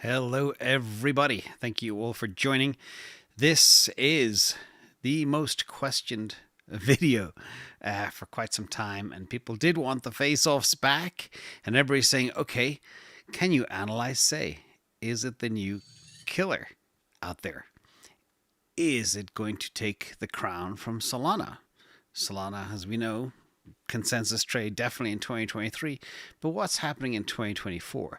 Hello, everybody. Thank you all for joining. This is the most questioned video for quite some time, and people did want the face-offs back, and everybody's saying, okay, can you analyze SEI? Is it the new killer out there? Is it going to take the crown from Solana? Solana, as we know, consensus trade definitely in 2023, but what's happening in 2024?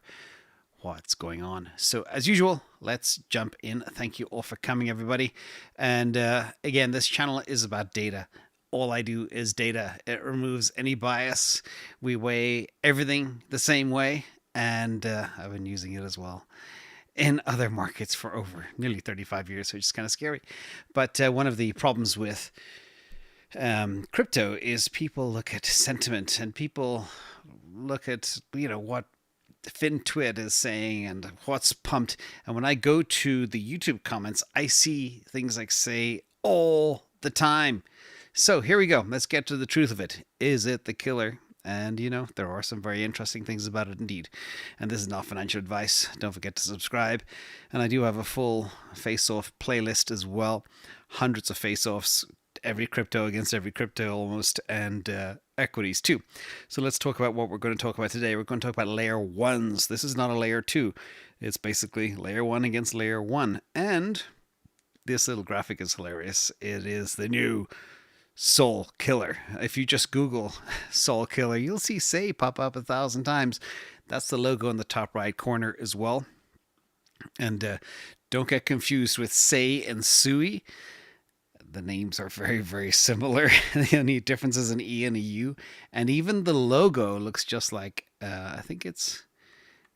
What's going on? So as usual, let's jump in. Thank you all for coming, everybody. And again, this channel is about data. All I do is data. It removes any bias. We weigh everything the same way, and I've been using it as well in other markets for over nearly 35 years, which is kind of scary. But one of the problems with crypto is people look at sentiment, and people look at what FinTwit is saying and what's pumped. And when I go to the YouTube comments, I see things like SEI all the time. So here we go. Let's get to the truth of it. Is it the killer? And there are some very interesting things about it indeed. And this is not financial advice. Don't forget to subscribe. And I do have a full face-off playlist as well. Hundreds of face-offs, every crypto against every crypto almost, and equities too. So let's talk about what we're going to talk about today. We're going to talk about layer ones. This is not a layer two. It's basically layer one against layer one. And this little graphic is hilarious. It is the new Soul Killer. If you just Google Soul Killer, you'll see SEI pop up 1,000 times. That's the logo in the top right corner as well. And don't get confused with SEI and SUI. The names are very, very similar. The only difference is an E and a U. And even the logo looks just like, I think is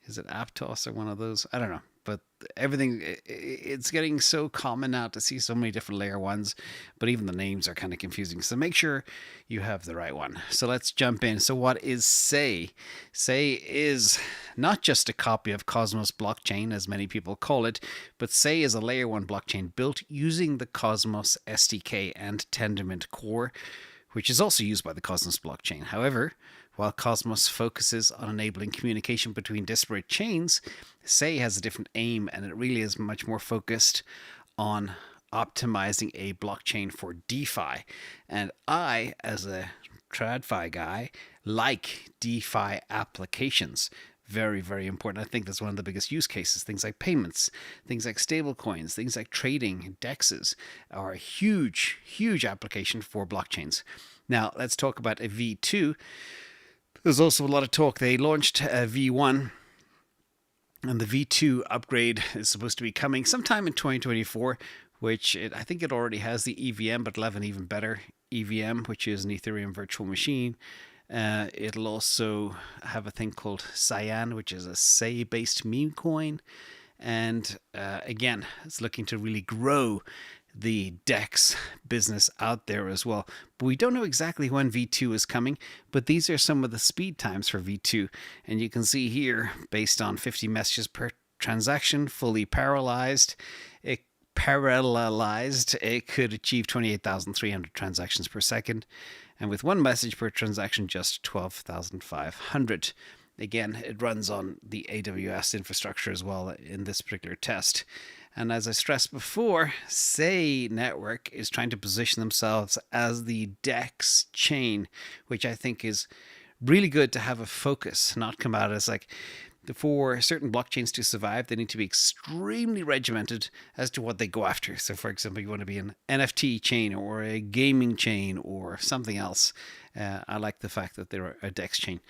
it Aptos or one of those? I don't know. But everything, it's getting so common now to see so many different layer ones, but even the names are kind of confusing. So make sure you have the right one. So let's jump in. So what is SEI? SEI is not just a copy of Cosmos blockchain, as many people call it, but SEI is a layer one blockchain built using the Cosmos SDK and Tendermint core, which is also used by the Cosmos blockchain. However, while Cosmos focuses on enabling communication between disparate chains, SEI has a different aim, and it really is much more focused on optimizing a blockchain for DeFi. And I, as a TradFi guy, like DeFi applications. Very, very important. I think that's one of the biggest use cases. Things like payments, things like stablecoins, things like trading, DEXs are a huge, huge application for blockchains. Now, let's talk about a V2. There's also a lot of talk. They launched a V1, and the V2 upgrade is supposed to be coming sometime in 2024, which I think it already has the EVM, but it'll have an even better EVM, which is an Ethereum virtual machine. It'll also have a thing called Cyan, which is a SEI-based meme coin. And again, it's looking to really grow the DEX business out there as well. But we don't know exactly when V2 is coming, but these are some of the speed times for V2. And you can see here, based on 50 messages per transaction, fully parallelized, it could achieve 28,300 transactions per second. And with one message per transaction, just 12,500. Again, it runs on the AWS infrastructure as well in this particular test. And as I stressed before, SEI Network is trying to position themselves as the DEX Chain, which I think is really good to have a focus, not come out as like, for certain blockchains to survive, they need to be extremely regimented as to what they go after. So, for example, you want to be an NFT chain or a gaming chain or something else. I like the fact that they're a DEX chain.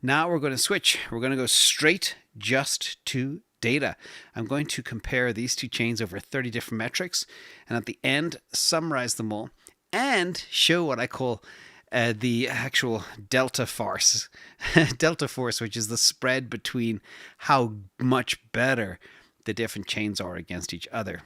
Now we're going to switch. We're going to go straight just to data. I'm going to compare these two chains over 30 different metrics, and at the end, summarize them all and show what I call the actual delta force, which is the spread between how much better the different chains are against each other,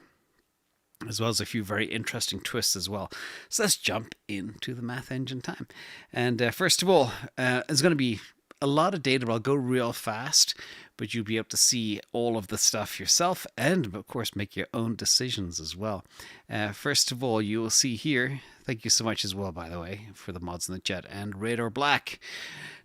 as well as a few very interesting twists as well. So let's jump into the math engine time. And first of all, it's going to be a lot of data, but I'll go real fast, but you'll be able to see all of the stuff yourself and, of course, make your own decisions as well. First of all, you will see here Thank you so much as well, by the way, for the mods in the chat. And Red or Black.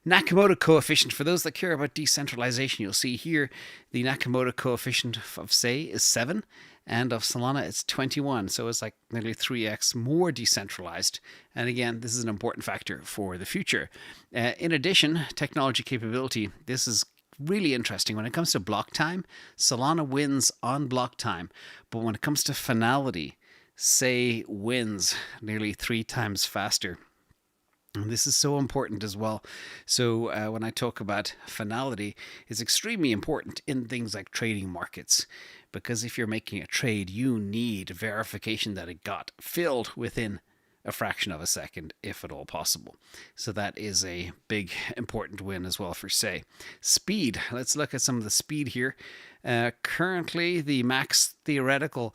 Nakamoto Coefficient. For those that care about decentralization, you'll see here the Nakamoto Coefficient of SEI is 7, and of Solana it's 21. So it's like nearly 3x more decentralized. And again, this is an important factor for the future. In addition, technology capability. This is really interesting. When it comes to block time, Solana wins on block time. But when it comes to finality, SEI wins nearly 3 times faster. And this is so important as well. So when I talk about finality, it's extremely important in things like trading markets. Because if you're making a trade, you need verification that it got filled within a fraction of a second, if at all possible. So that is a big, important win as well for SEI. Speed. Let's look at some of the speed here. Currently, the max theoretical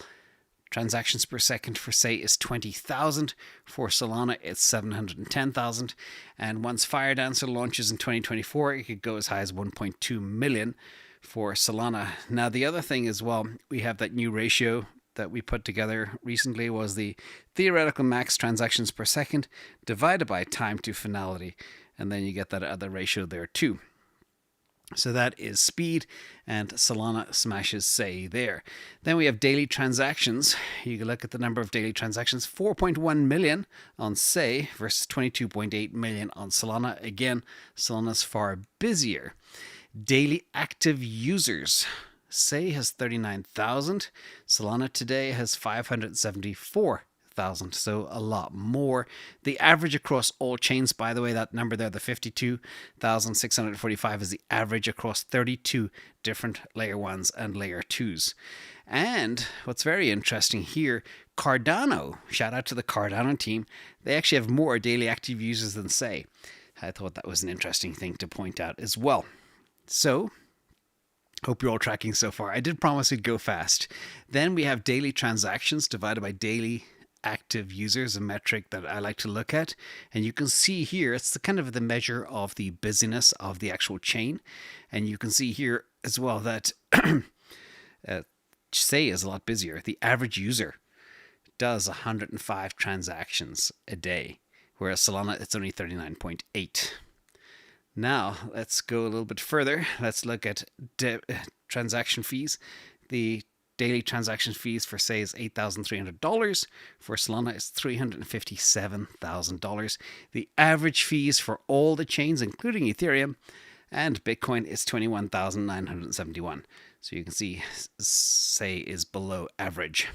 transactions per second for SEI is 20,000. For Solana, it's 710,000. And once FireDancer launches in 2024, it could go as high as 1.2 million for Solana. Now, the other thing as well, we have that new ratio that we put together recently was the theoretical max transactions per second divided by time to finality. And then you get that other ratio there too. So that is speed, and Solana smashes SEI there. Then we have daily transactions. You can look at the number of daily transactions, 4.1 million on SEI versus 22.8 million on Solana. Again, Solana's far busier. Daily active users. SEI has 39,000. Solana today has 574,000. So a lot more. The average across all chains, by the way, that number there, the 52,645 is the average across 32 different layer 1s and layer 2s. And what's very interesting here, Cardano, shout out to the Cardano team, they actually have more daily active users than SEI. I thought that was an interesting thing to point out as well. So, hope you're all tracking so far. I did promise we'd go fast. Then we have daily transactions divided by daily active users, a metric that I like to look at. And you can see here, it's the kind of the measure of the busyness of the actual chain. And you can see here as well that SEI is a lot busier. The average user does 105 transactions a day, whereas Solana, it's only 39.8. Now, let's go a little bit further. Let's look at transaction fees. The daily transaction fees for SEI is $8,300. For Solana, it's $357,000. The average fees for all the chains, including Ethereum and Bitcoin, is $21,971. So you can see SEI is below average.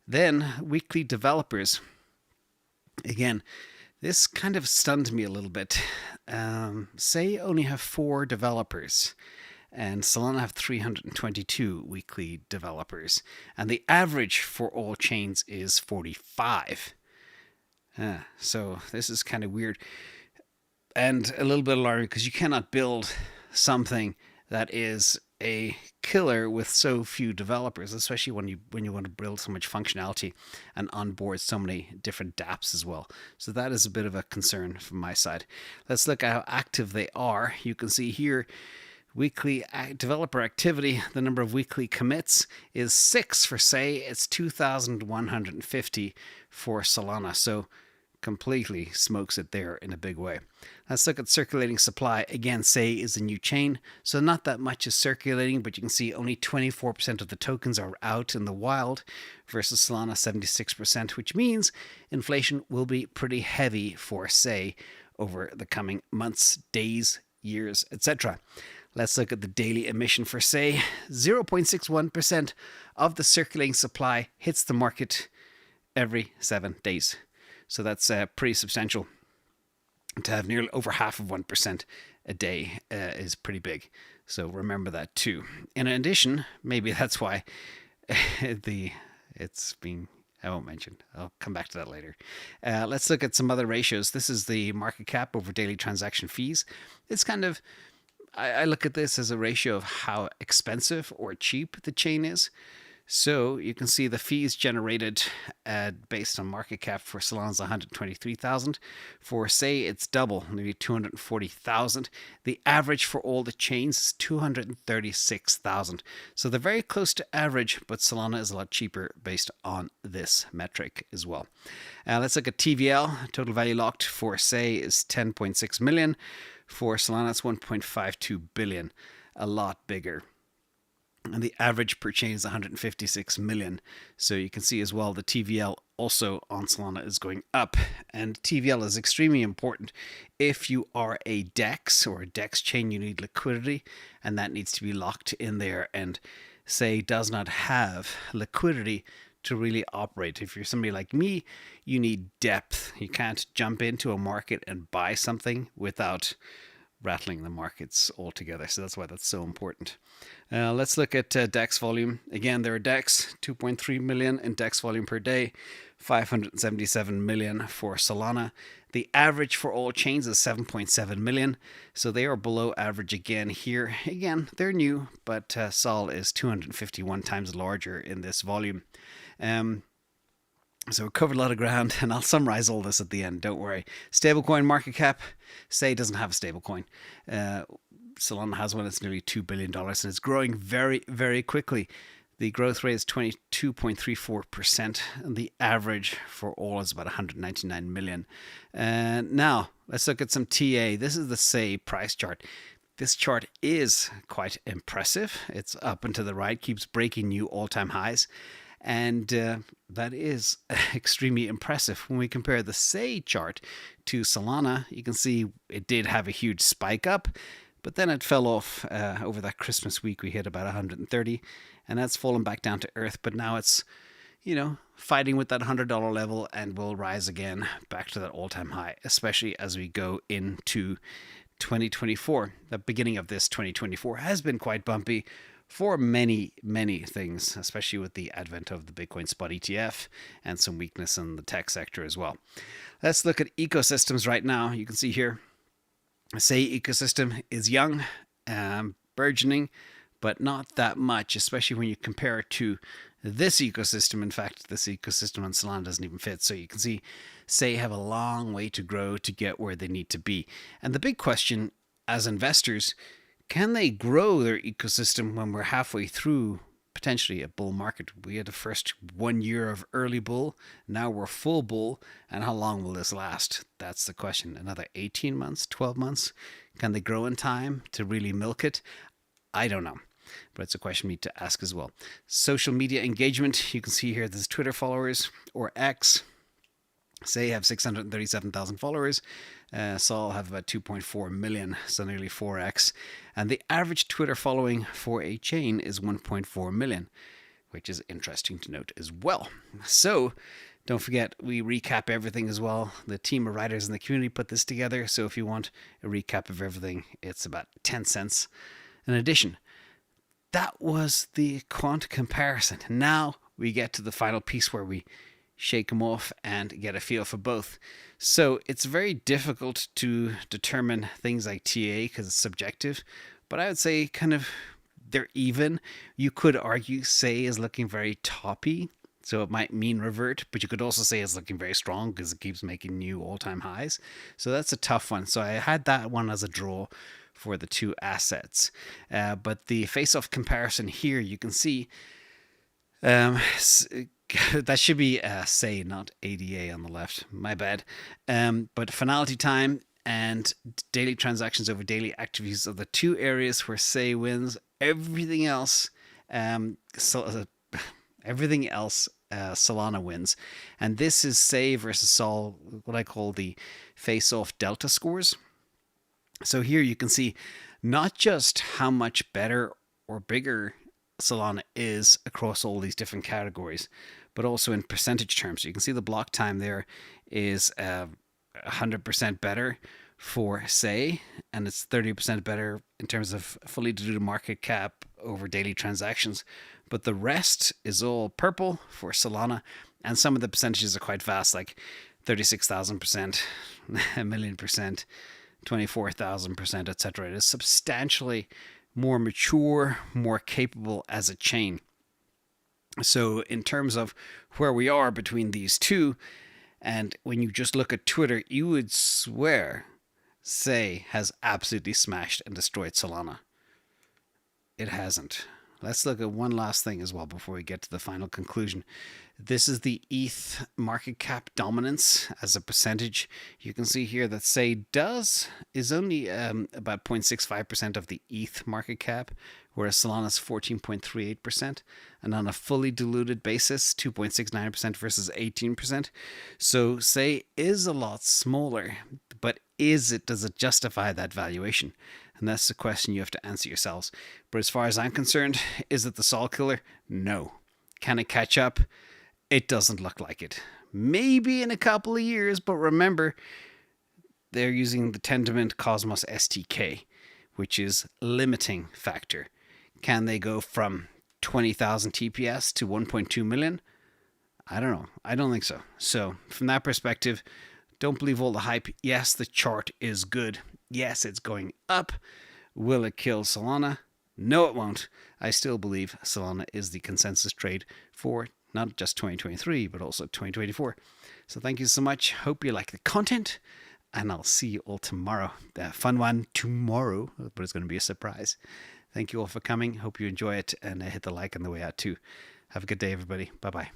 Then, weekly developers. Again, this kind of stunned me a little bit. SEI only have 4 developers. And Solana have 322 weekly developers. And the average for all chains is 45. So this is kind of weird. And a little bit alarming because you cannot build something that is a killer with so few developers, especially when you want to build so much functionality and onboard so many different dApps as well. So that is a bit of a concern from my side. Let's look at how active they are. You can see here, weekly developer activity, the number of weekly commits is 6 for SEI. It's 2,150 for Solana. So completely smokes it there in a big way. Let's look at circulating supply. Again, SEI is a new chain, so not that much is circulating, but you can see only 24% of the tokens are out in the wild versus Solana 76%, which means inflation will be pretty heavy for SEI over the coming months, days, years, etc. Let's look at the daily emission for SEI. 0.61% of the circulating supply hits the market every 7 days. So that's pretty substantial. To have nearly over half of 1% a day is pretty big. So remember that too. In addition, maybe that's why it's been, I won't mention. I'll come back to that later. Let's look at some other ratios. This is the market cap over daily transaction fees. It's kind of, I look at this as a ratio of how expensive or cheap the chain is. So you can see the fees generated based on market cap for Solana is 123,000. For SEI, it's double, maybe 240,000. The average for all the chains is 236,000. So they're very close to average, but Solana is a lot cheaper based on this metric as well. Let's look at TVL. Total value locked for SEI is 10.6 million. For Solana, it's 1.52 billion. A lot bigger. And the average per chain is 156 million. So you can see as well the TVL also on Solana is going up. And TVL is extremely important. If you are a DEX or a DEX chain, you need liquidity, and that needs to be locked in there. And SEI does not have liquidity to really operate. If you're somebody like me, you need depth. You can't jump into a market and buy something without rattling the markets altogether. So that's why that's so important. Let's look at DEX volume. Again, there are DEX, 2.3 million in DEX volume per day, 577 million for Solana. The average for all chains is 7.7 million. So they are below average again here. Again, they're new, but Sol is 251 times larger in this volume. So we covered a lot of ground, and I'll summarize all this at the end. Don't worry. Stablecoin market cap. SEI doesn't have a stablecoin. Solana has one. It's nearly $2 billion, and it's growing very, very quickly. The growth rate is 22.34%, and the average for all is about 199 million. Now, let's look at some TA. This is the SEI price chart. This chart is quite impressive. It's up and to the right, keeps breaking new all-time highs. And that is extremely impressive. When we compare the SEI chart to Solana, you can see it did have a huge spike up, but then it fell off over that Christmas week. We hit about 130, and that's fallen back down to earth. But now it's, fighting with that $100 level and will rise again back to that all-time high, especially as we go into 2024. The beginning of this 2024 has been quite bumpy for many, many things, especially with the advent of the Bitcoin spot ETF and some weakness in the tech sector as well. Let's look at ecosystems right now. You can see here, SEI ecosystem is young, burgeoning, but not that much, especially when you compare it to this ecosystem. In fact, this ecosystem on Solana doesn't even fit. So you can see SEI have a long way to grow to get where they need to be. And the big question as investors, can they grow their ecosystem when we're halfway through potentially a bull market? We had the first 1 year of early bull. Now we're full bull. And how long will this last? That's the question. Another 18 months, 12 months? Can they grow in time to really milk it? I don't know. But it's a question we need to ask as well. Social media engagement. You can see here there's Twitter followers or X. SEI have 637,000 followers. Sol have about 2.4 million, so nearly 4x. And the average Twitter following for a chain is 1.4 million, which is interesting to note as well. So don't forget, we recap everything as well. The team of writers in the community put this together. So if you want a recap of everything, it's about 10 cents. In addition, that was the quant comparison. Now we get to the final piece where we shake them off and get a feel for both. So it's very difficult to determine things like TA because it's subjective, but I would say kind of they're even. You could argue SEI is looking very toppy, so it might mean revert, but you could also say it's looking very strong because it keeps making new all-time highs. So that's a tough one. So I had that one as a draw for the two assets. But the face-off comparison here, you can see that should be SEI, not ADA on the left. My bad. But finality time and daily transactions over daily active use are the two areas where SEI wins. Everything else, Solana wins. And this is SEI versus Sol, what I call the face-off delta scores. So here you can see not just how much better or bigger Solana is across all these different categories, but also in percentage terms. So you can see the block time there is 100% better for SEI, and it's 30% better in terms of fully diluted market cap over daily transactions. But the rest is all purple for Solana, and some of the percentages are quite vast, like 36,000%, a million%, 24,000%, etc. It is substantially more mature, more capable as a chain. So in terms of where we are between these two, and when you just look at Twitter, you would swear SEI has absolutely smashed and destroyed Solana. It hasn't. Let's look at one last thing as well before we get to the final conclusion. This is the ETH market cap dominance as a percentage. You can see here that SEI is only about 0.65% of the ETH market cap, whereas Solana is 14.38%, and on a fully diluted basis, 2.69% versus 18%. So SEI is a lot smaller, but does it justify that valuation? And that's the question you have to answer yourselves. But as far as I'm concerned, is it the Sol killer? No. Can it catch up? It doesn't look like it. Maybe in a couple of years, but remember, they're using the Tendermint Cosmos STK, which is limiting factor. Can they go from 20,000 TPS to 1.2 million? I don't know. I don't think so. So from that perspective, don't believe all the hype. Yes, the chart is good. Yes, it's going up. Will it kill Solana? No, it won't. I still believe Solana is the consensus trade for not just 2023, but also 2024. So thank you so much. Hope you like the content, and I'll see you all tomorrow. The fun one tomorrow, but it's going to be a surprise. Thank you all for coming. Hope you enjoy it, and hit the like on the way out too. Have a good day, everybody. Bye-bye.